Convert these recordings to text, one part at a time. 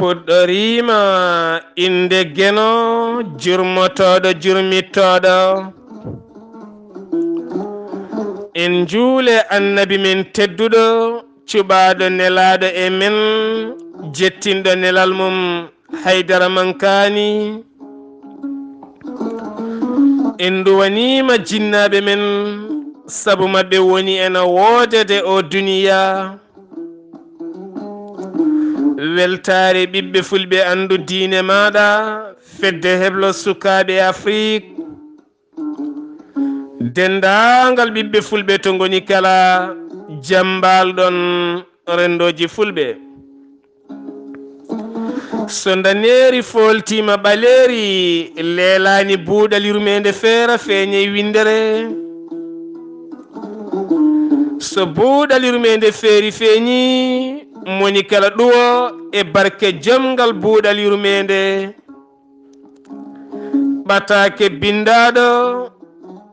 puɗɗorima inde geno jurmotoɗo jurmittoɗo en juule annabi men tedduɗo cuɓaɗo nelaɗo e men jettinɗo nelal mum haydara mankani en duwanima jinnaɓe men sabu mabɓe woni ena woodede o duniya weltare ɓiɓɓe fulɓe andu diine maɗa fedde heblo sukaɓe afrique dendagal ɓiɓɓe fulɓe to goni kala jambalɗon rendoji fulɓe so daneri foltima ɓaleri leelani buuɗal yurmede feera feeñe windere so buuɗal yurmede feeri feeñi moni kala ɗuwo e barke jamgal buuɗal yurmede ɓatake bindaɗo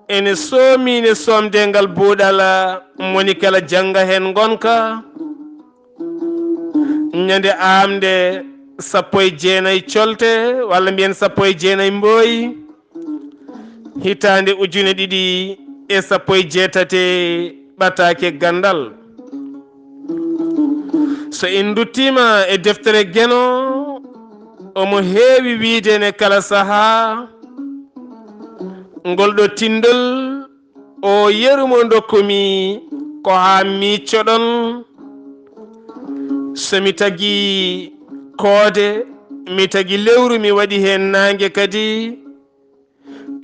ene soomine somdengal buuɗal moni kala janga hen gonka ñande amde 19 colte walla mbiyen 19 mboyi hitande 2018 ɓatake gandal so en duttima e deftere geno omo heewi wiidene kala saaha ngolɗo tindol o yerumo dokkumi ko ha miccoɗon somi tagi koode mi tagi lewru mi waɗi hen nangue kadi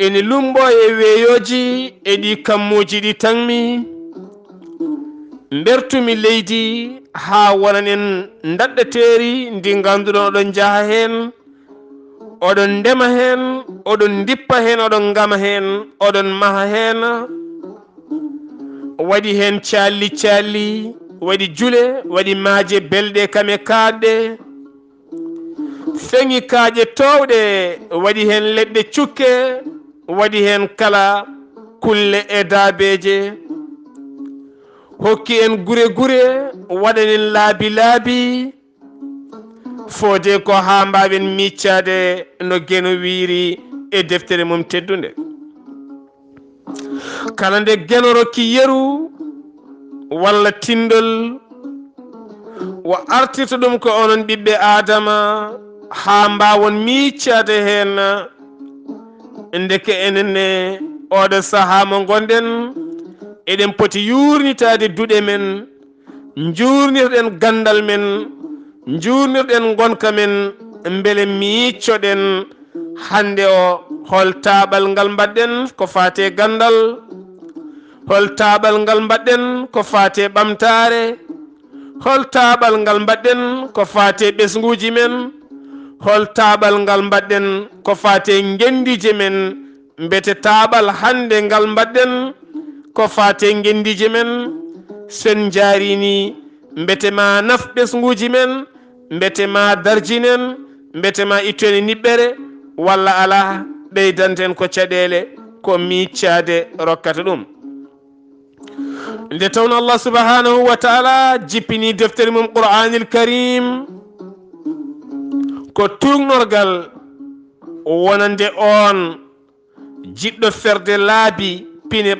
ene lumbo e weeyoji e ɗi kammuji ɗi tanmi bertumi leydi ha wonanen daɗɗateri ndi ganduɗon oɗon jaaha hen oɗon ndema hen oɗon dippa hen oɗon gama hen oɗon maha hen waɗi hen calli calli waɗi juule waɗi maaje belɗe kame kaɗɗe feŋi kaaƴe towɗe waɗi hen leɗɗe cukke waɗi hen kala kulle e daabeje hokki en gure gure waɗanen laabi laabi fode ko ha mbawen miccade no geno wiiri e deftere mum teddunde kala nde geno rokki yeru walla tindol wo artirta ɗum ko onon ɓiɓɓe adama ha mbawon miccade hen ndeke enenne oɗo saaha mo gonɗen eɗen poti yurnitade duɗe men jurnirɗen gandal men jurnirɗen gonka men beele miccoɗen hande o hol taɓal ngal mbaɗɗen ko fate gandal hol taɓal ngal mbaɗɗen ko fate ɓamtare hol taɓal ngal mbaɗɗen ko fate ɓesguji men hol taɓal ngal mbaɗɗen ko fate gendije men mbete taɓal hande ngal mbaɗɗen ko fate gendije men sen jarini mbete ma naf ɓesguji men mbete ma darjinen mbete ma ittone niɓɓere walla ala ɓeydanten ko caɗele ko miccade rokkata ɗum nde tawno Allah subhanahu wa ta'ala jippini deftere mum qur'anil karim ko turnorgal wonande on jiɗɗo ferde laabi pine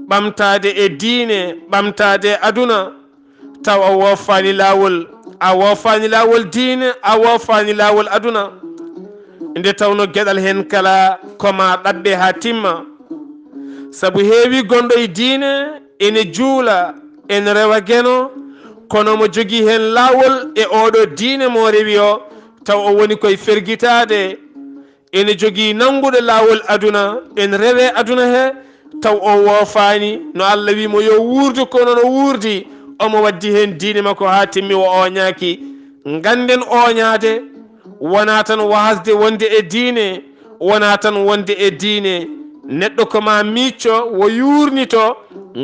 ɓamtade e diine ɓamtade aduna taw a wofani lawol diine a wofani lawol aduna nde tawno gueɗal hen kala koma ɗaɓɓe ha timma saabu heewi gonɗo e diine ene juula ene rewa geno kono mo jogui hen lawol e oɗo diine mo rewi o taw o woni koye ferguitade ene jogui nanguɗo lawol aduna ene rewe aduna he taw o wofani no Allah wimo yo wuurdu kono no wuurdi omo waddi hen diine makko ha timmi o oñaki ganden oñade wona tan wasde wonde e diine wona tan wonde e diine neɗɗo koma micco wo yurnito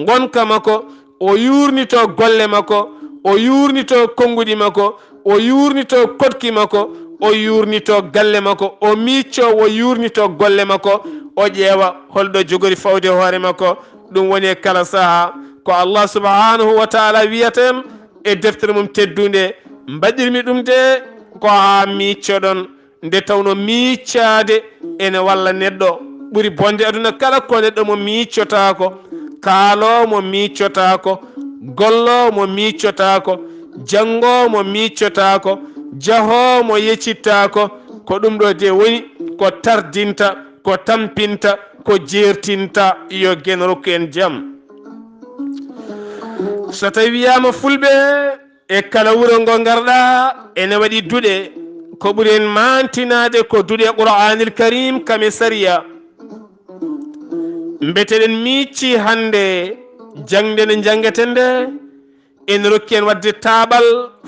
gonka makko o yurnito golle makko o yurnito konguɗi makko o yurnito kotki makko o yurnito galle makko o micco wo yurnito golle makko o ƴeewa holɗo jogori fawde hoore makko ɗum woni kala saaha ko Allah subhanahu wa ta'ala wiyaten e deftere mum teddunde mbaɗirmi ɗum de ko ha miccoɗon nde tawno miccade ene walla neɗɗo ɓuri bonde aduna kala ko neɗɗo mo miccotako kaalomo miccotako gollomo miccotako jangomo miccotako jahomo yeccittako ko ɗum ɗo de woni ko tardinta ko tampinta ko jertinta yo gen rokku en jaam so tawi wiyama fulɓe e kala wuro ngo garɗa ene waɗi duuɗe ko ɓuri en mantinade ko duuɗe qur'anil karim kame sariya mbeteɗen micci hande jangde nde jangeten nde en rokki en wadde taɓal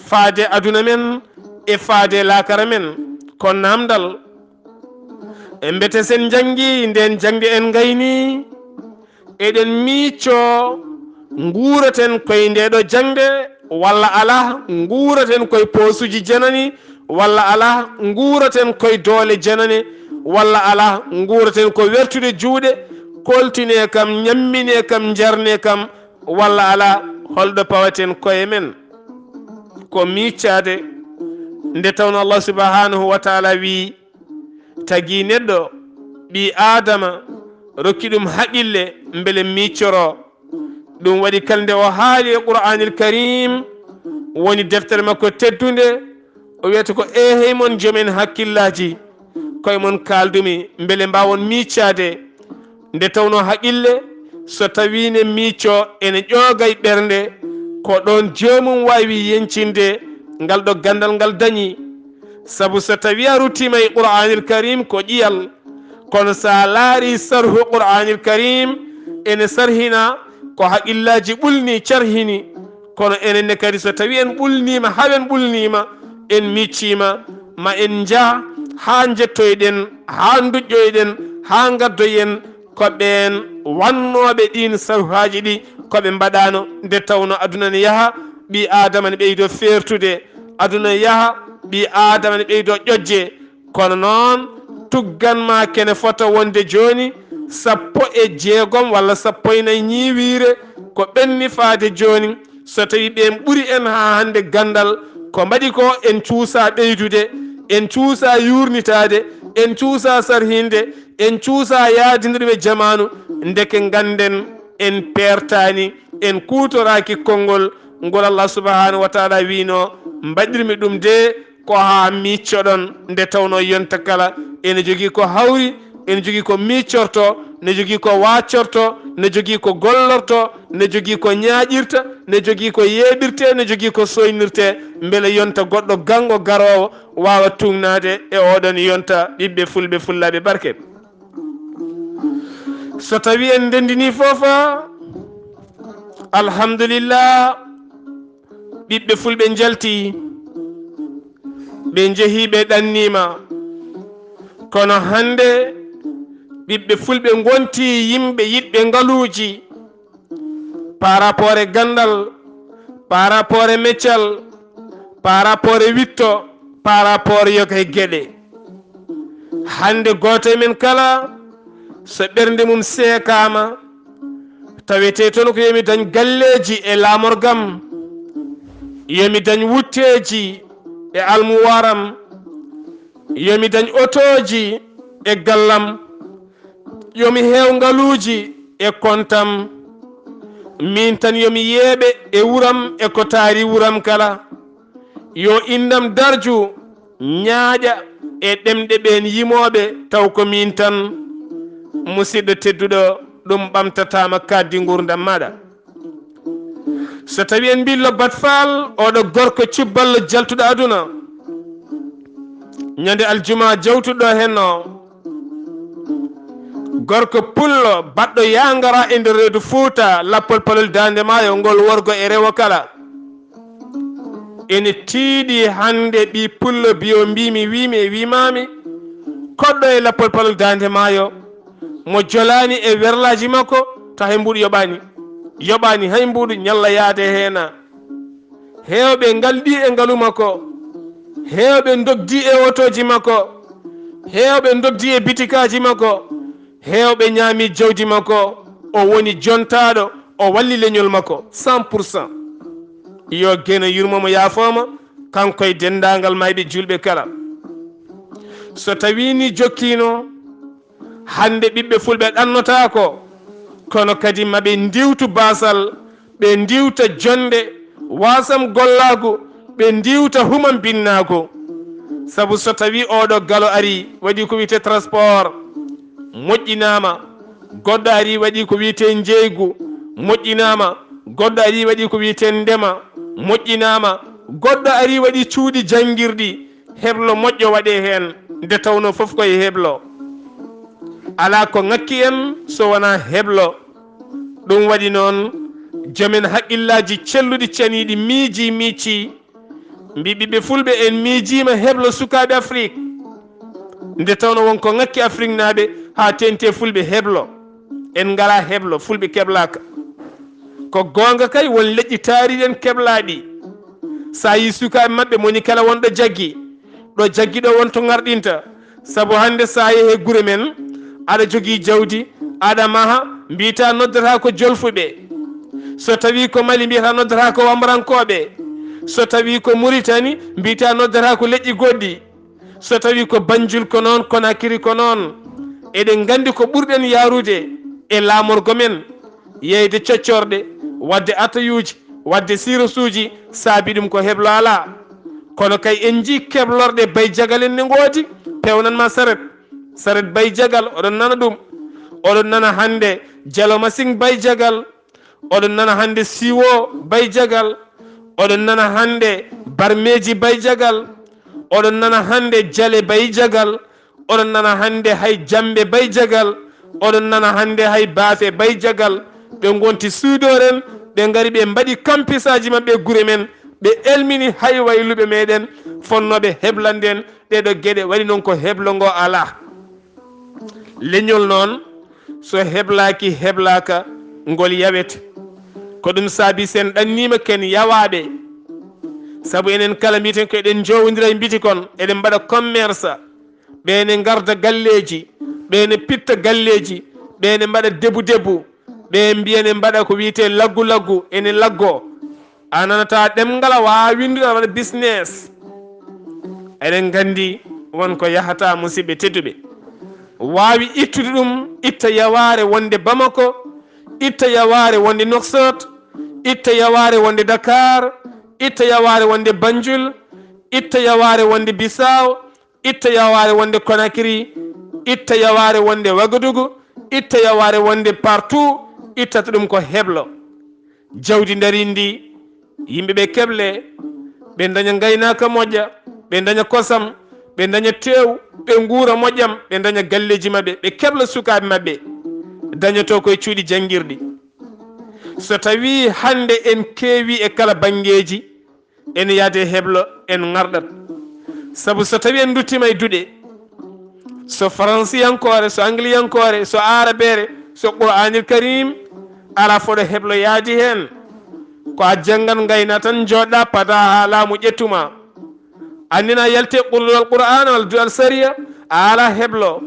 faade aduna men e faade lakara men ko namdal mbete sen jangi nden jangde en gayni eɗen micco nguuraten koye ndeɗo jangde walla ala nguuraten koye posuji janani walla ala nguuraten koye doole janane walla ala nguuraten ko wertude juuɗe koltine kam ñammine kam jarne kam walla ala holɗo pawaten koye men ko miccade nde tawno Allah subhanahu wa taala wi tagi neɗɗo ɓi adama rokki ɗum haqqille beele miccoro ɗum waɗi kalde o haali e qur'anil karim woni deftere makko teddude o wiyata ko hey mon joomen hakkillaji koye mon kaldumi beele mbawon miccade nde tawno haqqille so tawine micco ene ƴoogay ɓernde ko ɗon jomum wawi yencinde ngal ɗo gandal ngal dañi sabu so tawi a ruttima e qur'anil karim ko ƴiyal kono sa laari sarhu qur'anil karim ene sarhina ko haqqillaji ɓulni carhini kono enenne kadi so tawi en ɓulnima hawen ɓulnima en miccima ma en jaa ha jettoyɗen ha duƴƴoyɗen ha gaddoyen ko ɓen wannoɓe ɗin sarhuhaji ɗi koɓe mbaɗano nde tawno aduna ne yaaha ɓi adama ne ɓeydo fertude aduna yaaha ɓi adama ne ɓeydo ƴojje kono noon tugganma kene fota wonde joni 16 walla 14 ñiiwire ko ɓenni faade joni so tawi ɓen ɓuuri en ha hande gandal ko mbaɗi ko en cuusa ɓeydude en cuusa yurnitade en cuusa sarhinde en cuusa yaadindirɓe jamanu ndeke ganden en pertani en kutoraki konngol ngol Allah subhanahu wa taala wino mbaɗirmi ɗum de ko ha miccoɗon nde tawno yonta kala ene jogui ko hawri ene jogui ko miccorto ne jogui ko waccorto ne jogui ko gollorto ne jogui ko ñaaƴirta ne jogui ko yeɓirte ne jogui ko soynirte beele yonta goɗɗo gango garowo wawa tugnade e oɗon yonta ɓiɓɓe fulɓe fullaɓe barke so tawi en ndendini foofa alhamdulillah ɓiɓɓe fulɓe jalti ɓe jeehi ɓe ɗannima kono hande ɓiɓɓe fulɓe gonti yimɓe yiɗɓe ngaluuji par rapport e gandal par rapport e meccal par rapport e witto par rapport yoga e gueɗe hande goto men kala so ɓernde mum seekama tawete toon ko yomi dañ galleji e laamorgam yomi dañ wutteji e almuwaram yomi dañ otoji e gallam yomi heew ngaluuji e kontam min tan yomi yeeɓe e wuram e ko taari wuram kala yo indam darju ñaaƴa e ɗemɗe ɓen yimoɓe taw ko min tan musidɗo tedduɗo ɗum ɓamtatama kaddi gurdam maɗa so tawi en mbi lobbat faal oɗo gorko cubballo jaltuɗo aduna ñande aljuma jawtuɗo henno gorko pullo baɗɗo yangara e nder reedu Fuuta lappol palol dande maayo ngol worgo e rewo kala ene tiiɗi hande ɓi pullo biyo mbimi wimi e wimami koɗɗo e lappol palol dande maayo mo jolani e werlaji makko taw mbuɗo yoɓani hay mbuɗo ñalla yaade hena hewɓe ngalɗi e ngalu makko hewɓe dogdi e otoji makko hewɓe dogdi e bitikaji makko hewɓe ñaami jawdi makko o woni jontaɗo o walli leñol makko 100% yo geno yurmomo yaafoma kanko e dendagal mayɓe julɓe kala so tawi ni jokkino hande ɓiɓɓe fulɓe ɗannota ko kono kadi maɓe ndiwtu basal ɓe ndiwta jonde wasam gollago ɓe ndiwta human binnago sabu so tawi oɗo galo ari waɗi ko wiyete transport moƴƴinama goɗɗo ari waɗi ko wiyete jeygu moƴƴinama goɗɗo ari waɗi ko wiyete ndema moƴƴinama goɗɗo ari waɗi cuuɗi jangguirɗi heblo moƴƴo waɗe hen nde tawno foof koye heblo ala ko ngakki en so wona heblo ɗum waɗi noon jomen haqqillaji celluɗi ceniɗi miiji micci mbi ɓiɓɓe fulɓe en miijima heblo sukaɓe afrique nde tawno wonko ngakki afrique naɓe ha tente fulɓe heblo en ngala heblo fulɓe keblaka ko gonga kay won leƴƴi taariɗen keblaɗi sa yi sukaɓe mabɓe moni kala wonɗo jaggi ɗo jaggi ɗo wonto garɗinta saabu hande sa yehe guure men aɗa jogui jawdi aɗa maaha mbiyata noddata ko jolfuɓe so tawi ko mali mbiyata noddata ko wamrankoɓe so tawi ko Mauritanie mbiyata noddata ko leƴƴi goɗɗi so tawi ko Banjul ko noon Conakry ko noon eɗen gandi ko ɓurɗen yarude e laamorgo men yeyde coccorɗe wadde atayuji wadde sirosuji saabi ɗum ko heblo ala kono kay en ji keblorɗe bayjagal en ne goodi pewnanma saret bayjagal oɗon nana ɗum oɗon nana hande jalomasing bayjagal oɗon nana hande siwo bayjagal oɗon nana hande barmeji bayjagal oɗon nana hande jale bayjagal oɗon nana hande hay jambe bayjagal oɗon nana hande hay baafe bayjagal ɓe gonti suudoren ɓe gari ɓe mbaɗi campisaji mabɓe guure men ɓe elmini hay wayluɓe meɗen fonnoɓe heblanden ɗeɗo gueɗe waɗi noon ko heblo ngo ala leñol noon so heblaki heblaka ngol yawete ko ɗum saabi sen ɗannima ken yawaɓe saabu enen kala mbiten ko eɗen jowodira e mbiti kon eɗen mbaɗa commerce ɓene garda galleji ɓene pitta galleji ɓene mbaɗa debu ɓe mbiyene mbaɗa ko wiyete laggu ene laggo a nanata ɗemgal wawa windude waɗa business eɗen gandi wonko yahata musidɓe tedduɓe wawi ittude ɗum itta yaware wonde Bamako itta yaware wonde Nouakchott itta yaware wonde Dakar itta yaware wonde Banjul itta yaware wonde Bissau itta yaware wonde Conakry itta yaware wonde Wagadugu itta yaware wonde partout ittata ɗum ko heblo jawdi darindi yimɓeɓe keble ɓe daña gaynaka moƴƴa ɓe daña kosam ɓe daña tew ɓe guura moƴƴam ɓe daña galleji mabɓe ɓe kebla sukaɓe mabɓe dañato koye cuuɗi jangguirɗi so tawi hande en keewi e kala banggueji ene yaade heblo en garɗat saabu so tawi en duttima e duuɗe so françiyankore so angliyankore so arabere so qur'anil karim ala foɗo heblo yaadi hen ko a janggan gayna tan joɗɗa pada ha laamu ƴettuma andina yalte qulul qur'an walla du'al sariya a ala heblo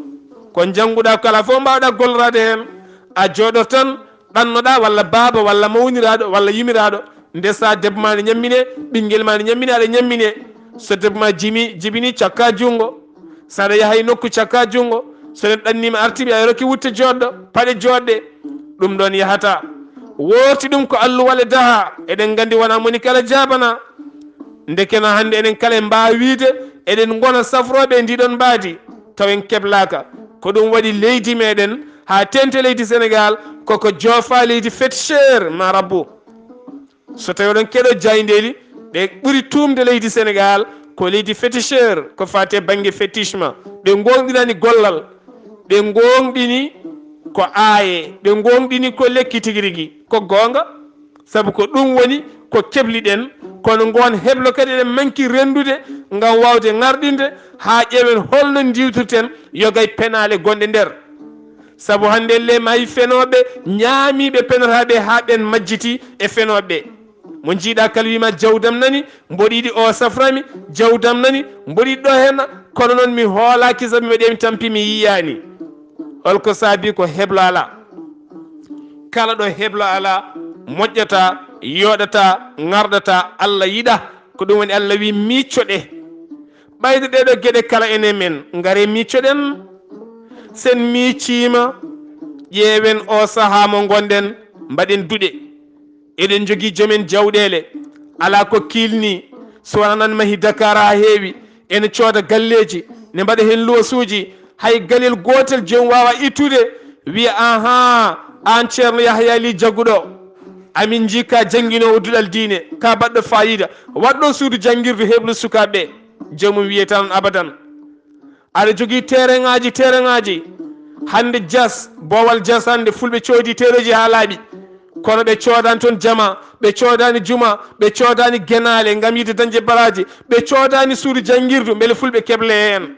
ko jangguɗa kala fof mbawɗa gollorade hen a jooɗo tan ɗannoɗa walla baaba walla mawniraɗo walla yumiraɗo ndesa debbo ma ne ñammine ɓinguel ma ne ñammine aɗa ñammine so debbo ma jibini cakka jungo saɗa yahay nokku cakka jungo so neɗɗo ɗannima artiɓe a rokki wutte joɗɗo paɗe joɗɗe ɗum ɗon yahata wooti ɗum ko alluwal e daha eɗen gandi wona moni kala jabana ndekena hande enen kala en mbawi wiide eɗen gona safroɓe e ndiɗon mbaadi taw en keblaka ko ɗum waɗi leydi meɗen ha tente leydi Sénégal koko joofa leydi féticheur ma rabbu so tawi oɗon keɗo jayndeli ɓe ɓuuri tumde leydi Sénégal ko leydi féticheur ko fate banggue fétichement ɓe gonɗinani gollal ɓe gonɗini ko aaye ɓe gonɗini ko lekki tigui rigui ko gonga saabu ko ɗum woni ko kebliɗen kono gon heblo kadi eɗen manki rendude ngam wawde garɗinde ha ƴeewen holno diwtirten yogay penale gonɗe nder saabu hande le mayi fenoɓe ñaamiɓe penataɓe ha ɓen majjiti e fenoɓe mo jiiɗa kala wima jawdam nani mboɗiɗi o saframi jawdam nani mboɗiɗi ɗo henna kono noon mi hoolaki saabu mi waɗi mi tampi mi yiyani holko saabi ko heblo ala kala ɗo heblo ala moƴƴata yoɗata garɗata Allah yiɗa ko ɗum woni Allah wi miccoɗe ɓayde ɗeɗo gueɗe kala ene men ngare miccoɗen sen miccima ƴeewen o saaha mo gonɗen mbaɗen duɗe eɗen jogui joomen jawɗele ala ko kilni so wonanan mahi Dakar ha heewi ene cooda galleji ne mbaɗa hen losuji hay galel gotel jomum wawa ittude wiya aha an ceerno Yahya Ly jagguɗo amin ji ka jangguinowo duɗal diine ka baɗɗo fayida waɗɗo suudu janguirde heɓlu sukaɓe jomum wiye tan abadan aɗa jogui terrain ngaji hande Dias Bowal Dias hande fulɓe coodi tereji ha laaɓi kono ɓe coodani toon jama ɓe coodani juma ɓe coodani guenale gam yide dañde baraji ɓe coodani suudu janguirdu beele fulɓe keble hen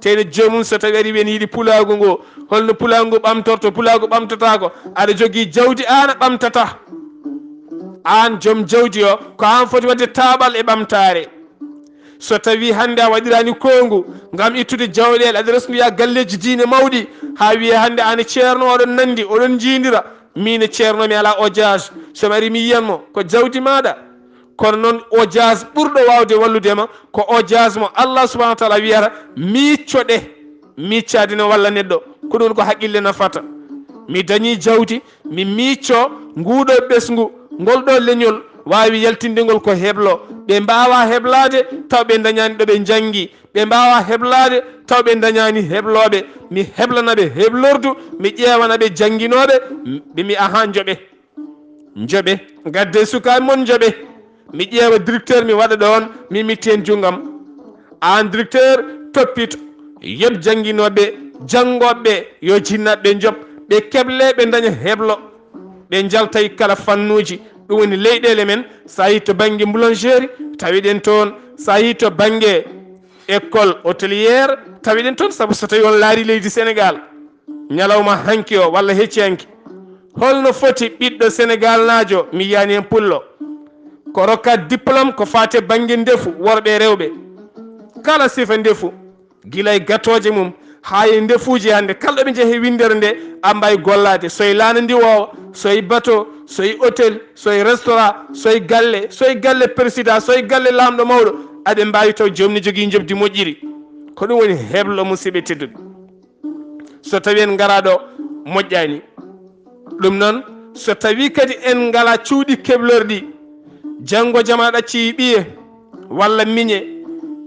tene jomum so tawi ari wen yiiɗi pulagu ngo holno pulagu ngu ɓamtorto pulagu ɓamtatako aɗa jogui jawdi an a ɓamtata an joom jawdi o ko an foti wadde taɓal e ɓamtare so tawi hande a waɗirani kongu gam ittude jawɗele aɗa resnoya galleji diine mawɗi ha wiye hande ana ceerno oɗon nandi oɗon jindira min ceerno mi ala audiage somi ari mi yiyanmo ko jawdi maɗa kono noon audiage ɓurɗo wawde walludema ko audiage mo Allah subahanahu wa taala wiyata miccoɗe miccade ne walla neɗɗo ko ɗum ko haqqille nafata mi dañi jawdi mi micco nguɗo ɓesgu ngol ɗo leñol wawi yaltindegol ko heblo ɓe mbawa heblade taw ɓe dañani ɗo ɓe janggi ɓe mbawa heblade taw ɓe dañani hebloɓe mi heblanaɓe heblordu mi ƴewanaɓe jangguinoɓe ɓemi aha jooɓe gadde sukaɓe moon jooɓe mi ƴeewa directeur mi waɗa ɗon mi mitti hen junggam an directeur toppito yob jangguinoɓe janggoɓe yo jinnaɓe job ɓe keble ɓe daña heblo ɓe jaltayi kala fannuji ɗum woni leyɗele men sa yi to banggue boulangerie tawiɗen toon sa yi to banggue école hôtelière tawiɗen toon saabu so tawi on laari leydi Sénégal ñalawma hanki o walla hecci hanki holno foti ɓiɗɗo Sénégal najo mi yiyani hen pullo ko rokka diplôme ko fate banggue ndefu worɓe e rewɓe kala sifa ndefu guilay gatoje mum ha e ndefuji hande kala ɗoɓe jeehe windere nde a mbawi gollade soye laana ndiwowa soye bateau soye hôtel soye restaurant soye galle président soye galle lamɗo mawɗo aɓe mbawi taw jomni jogui jobdi moƴƴiri ko ɗum woni heblo musidɓe tedduɓe so tawi en garaɗo moƴƴani ɗum noon so tawi kadi en ngala cuuɗi keblorɗi janggo jama ɗacci ɓiye walla miñe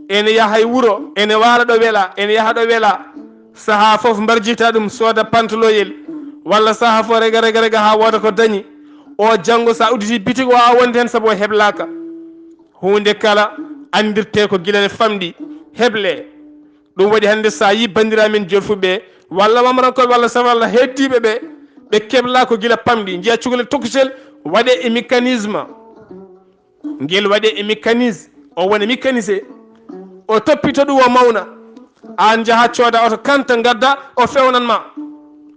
ene yaha e wuuro ene wala ɗo weela ene yaha ɗo weela saaha foof mbarjita ɗum sooda pantaloyel walla saaha fof rega ha wooda ko dañi o janggo sa udditi bitig o a wonde hen saabu o heblaka hunde kala andirte ko guilane famɗi heble ɗum waɗi hande sa yi bandiramen jolfuɓe walla wamrankoɓe walla sawalla heddiɓe ɓe kebla ko guila pamɗi jiiya cukalel tokusel waɗe e mécanisme guel waɗe e mécanisme o wona mécanisé o toppito ɗum o mawna an jaaha cooda oto kanta gadda o fewnanma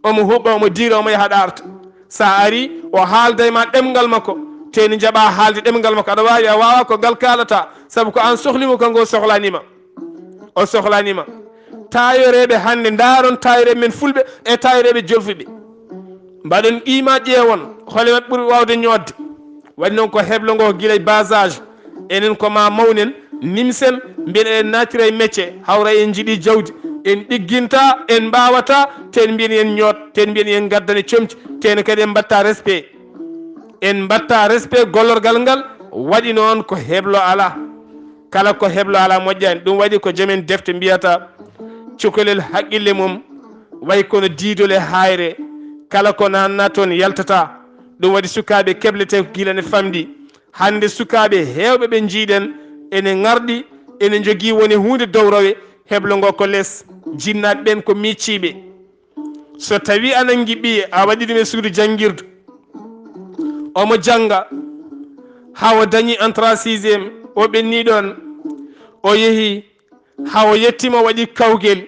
omo huɓɓa omo diira omo yaha ɗarta sa ari o haalda ma ɗemgal makko teni jaɓa haalde ɗemgal makko aɗa wawi a wawa ko ngal kalata saabu ko an sohlimo kanko o sohlanima tayoreɓe hande daron tayoreɓe men fulɓe e tayoreɓe jolfuɓe mbaɗon qima ƴeewon hole mabɓe ɓuuri wawde ñodde waɗi noon ko heblo ngo guilay bas âge enen koma mawnen nimsen mbiyen eɗen natira e métier hawra en jiiɗi jawdi en ɗigginta en mbawata ten mbiyen yen ñoot ten mbiyen yen gaddane comci ten kadi en mbatta respect gollorgal ngal waɗi noon ko heblo ala kala ko heblo ala moƴƴani ɗum waɗi ko joomen defte mbiyata cukalel haqqille mum way kono diidole hayre kala ko nanna toon yaltata ɗum waɗi sukaɓe keblete ko guilane famɗi hande sukaɓe hewɓe ɓe jiiɗen ene garɗi ene jogui woni hunde dowrowe heblo ngo ko less jinnaɓe ɓen ko micciɓe so tawi anan giɓɓi a waɗi ɗum e suudu janguirdu omo janga hawo dañi entrant sixiéme o ɓenni ɗon o yeehi hawo yettima waɗi kawguel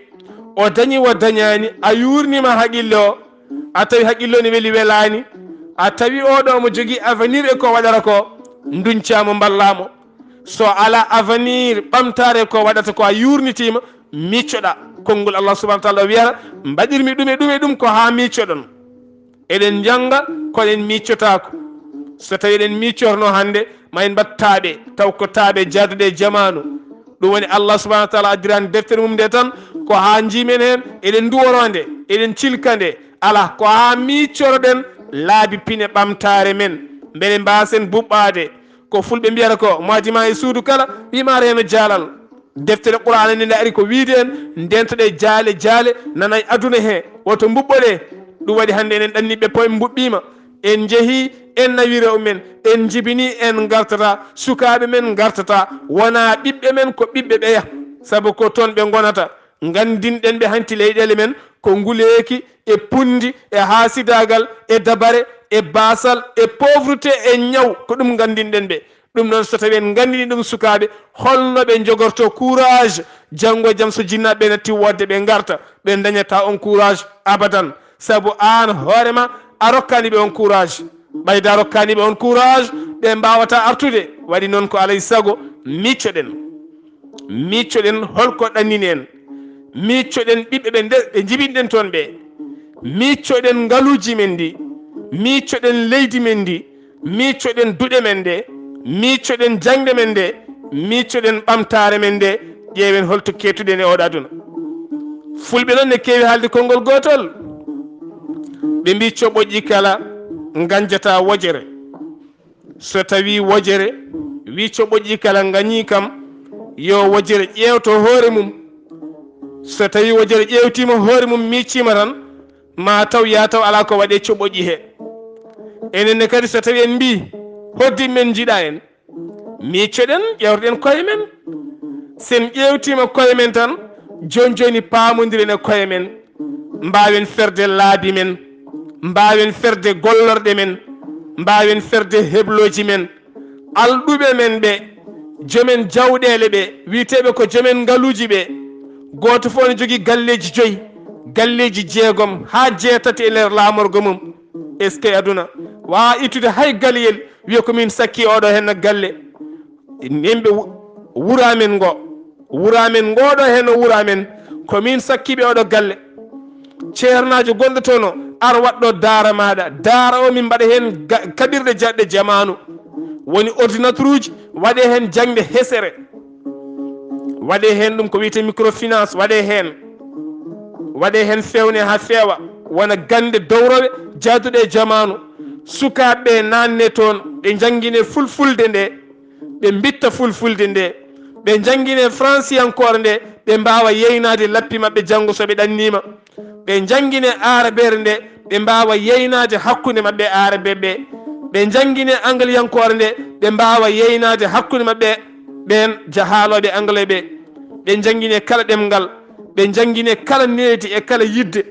o dañi wo dañani a yurnima haqqille o a tawi haqqille o ne weeli welani a tawi oɗo omo jogui avenir e ko waɗata ko duncamo ballamo so ala avenir ɓamtare ko waɗata ko a yurnitima miccoɗa konngol Allah subahanahu wa taala wiyata mbaɗirmi ɗum e ɗum ko ha miccoɗon eɗen janga koɗen miccotako so tawi eɗen miccorno hannde ma en mbat taaɓe taw ko taaɓe jaaduɗe jamanu ɗum woni Allah subahanahu wa taala addirani deftere mum nde tan ko ha jimen hen eɗen duworode eɗen cilka nde ala ko ha miccoroɗen laabi pine ɓamtare men beele mbasen buɓɓade ko fulɓe mbiyata ko moadima e suudu kala wimara heno jaalal deftere qur'ana nde ari ko wiide en ndentoɗe jaale jaale nanay aduna he woto mbuɓɓoɗe ɗum waɗi hannde enen ɗanniɓe po en mbuɓɓima en jeehi en nawi rew men en jibini en gartata sukaɓe men gartata wona ɓiɓɓe men ko ɓiɓɓe ɓeya saabu ko toon ɓe gonata gandinɗen ɓe hanti leyɗele men ko nguleki e pundi e hasidagal e dabare e basal e pauvreté e ñaw ko ɗum gandinɗen ɓe ɗum noon so tawi en gandini ɗum sukaɓe holno ɓe jogorto courage janggo e jaam so jinnaɓe natti wodde ɓe garta ɓe dañata on courage abadan saabu an hoorema a rokkani ɓe on courage ɓayda rokkani ɓe on courage ɓe mbawata artude waɗi noon ko alay saago miccoɗen holko ɗannini en miccoɗen ɓiɓɓe ɓe ɓe jibinɗen toon ɓe miccoɗen ngaluji men ndi miccoɗen leydi men ndi miccoɗen duɗe men nde miccoɗen jangde men nde miccoɗen ɓamtare men nde ƴeewen holto kettuɗen e oɗo aduna fulɓe noon ne keewi haalde konngol gotol ɓe mbi coɓoƴƴi kala ganjata wojere so tawi wojere wi coɓoƴƴi kala gañi kam yo wojere ƴewto hoore mum so tawi wojere ƴewtima hoore mum miccima tan ma taw ya taw ala ko waɗe coɓoƴƴi he enenne kadi so tawi en mbi hoddi men jiiɗa en miccoɗen ƴewtoɗen koye men sen ƴewtima koye men tan joni joni pamodiren e koye men mbawen ferde laabi men mbawen ferde gollorɗe men mbawen ferde hebloji men alɗuɓe men ɓe jomen jawɗele ɓe witeɓe ko jomen ngaluji ɓe goto fof ne jogui galleji 5 galleji 6 ha 7 e nder lamorgo mum est ce que aduna wawa ittude hay galiyel wiya komin sakki oɗo henno galle yimɓe wuramen ngoɗo hen o wuramen komin sakkiɓe oɗo galle ceernajo gonɗo toon o ar waɗɗo daara maɗa daara o min mbaɗa hen kaɓirɗe jaɗɗe jamanu woni ordinateur uji waɗe hen jangde hesere waɗe hen ɗum ko wiyete microfinance waɗe hen fewne ha feewa wona gande dowroɓe jaaduɗe jamanu sukaɓeɓe nanne toon ɓe jangguine fulfulde nde ɓe bitta fulfulde nde ɓe jangguine franciankore nde ɓe mbawa yeynade lappi mabɓe janggo soɓe ɗannima ɓe jangguine arabere nde ɓe mbawa yeynade hakkude mabɓe arabe ɓe jangguine angliyankore nde ɓe mbawa yeynade hakkude mabɓe ɓen jahaloɓe anglais ɓe jangguine kala ɗemgal ɓe jangguine kala needi e kala yidde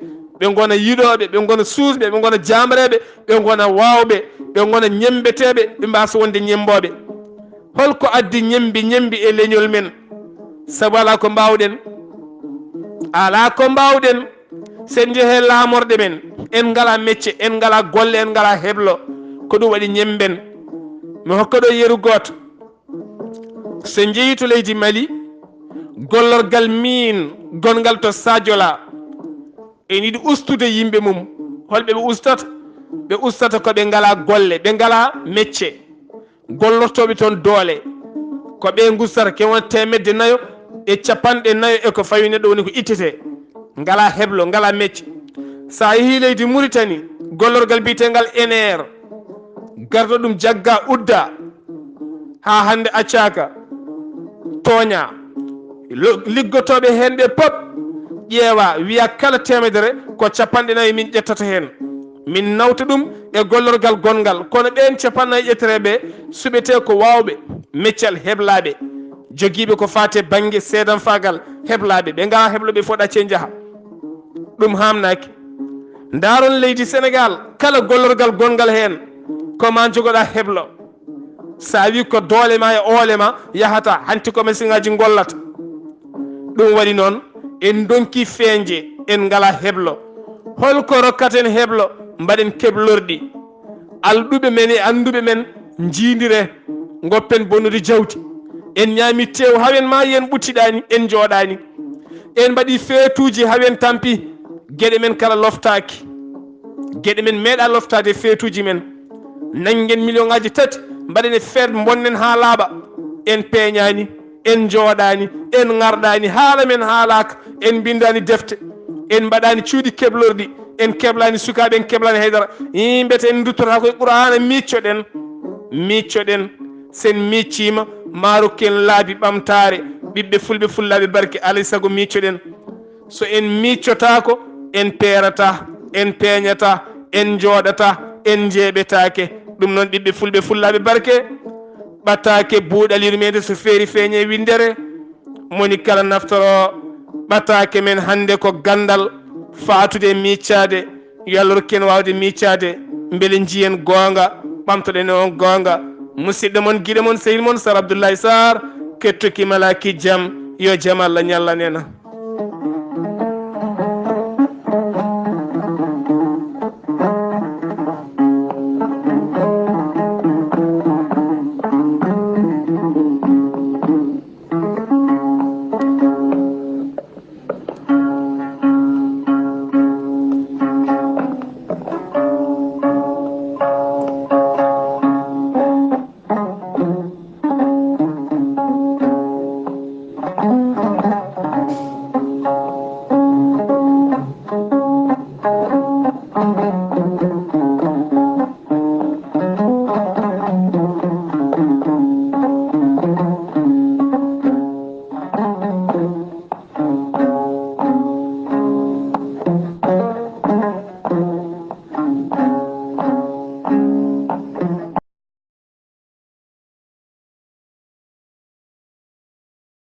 ɓe gona yiɗoɓe ɓe gona suusɓe ɓe gona jamreɓe ɓe gona wawɓe ɓe gona ñembeteɓe ɓe mbasa wonde ñemboɓe holko addi ñembi e leñol men saabu ala ko mbawɗen sen jeehe lamorɗe men en ngala mecce en ngala golle en ngala heblo ko ɗum waɗi ñemben mi hokka ɗo yeru goto so jeeyi to leydi Mali gollorgal min gongal to Sadiola en yiɗi ustude yimɓe mum holɓe ɓe ustata koɓe ngala golle ɓe ngala mecce gollortoɓe toon doole ko ɓe gustata ke won 400 e 400 e ko fawi neɗɗo woni ko ittete ngala heblo ngala mecce sa yeehi leydi Mauritanie gollorgal bitegal NR gardo ɗum jagga udda ha hande accaka tooña liggotoɓe hen ɓe pop ƴeewa wiya kala 100 ko 40 min ƴettata hen min nawta ɗum e gollorgal gongal kono ɓen 40 ƴettereɓe suɓete ko wawɓe meccal heblaɓe joguiɓe ko fate banggue seedan fagal heblaɓe ɓe ngala hebloɓe fo ɗacce jaaha ɗum hamnaki daron leydi Sénégal kala gollorgal gongal hen koma jogoɗa heblo sa wi ko doole ma e oole ma yahata hanti commerce ngaji gollata ɗum waɗi noon en donki feeñje en ngala heblo holko rokkaten heblo mbaɗen keblorɗi alɗuɓe men e anduɓe men jiidire goppen bonnude jawdi en ñaami tew hawen ma yen ɓuttiɗani en jooɗani en mbaɗi feetuji hawen tampi gueɗe men kala loftaki gueɗe men meeɗa loftade feetuji men nangen million ngaji tati mbaɗen e feet bonnen ha laaɓa en peeñani en jooɗani en garɗani haala men haalaka en bindani defte en mbaɗani cuuɗi keblorɗi en keblani sukaɓe en keblani haydara yimbete en duttota koye qur'ana miccoɗen sen miccima marokken laabi ɓamtare ɓiɓɓe fulɓe fullaɓe barke alay saago miccoɗen so en miccotako en peerata en peeñata en jooɗata en jeeɓetake ɗum noon ɓiɓɓe fulɓe fullaɓe barke ɓattake buuɗal yurmede so feeri feeñe windere moni kala naftoro ɓattake men hande ko gandal fatude e miccade yo Allah rokken wawde miccade beele jiyen gonga ɓamtoɗen on gonga musidɗo moon guiɗo moon sehil moon Sar Abdoulaye Sarr kettoki malaki jaam yo jaam Allah ñallanen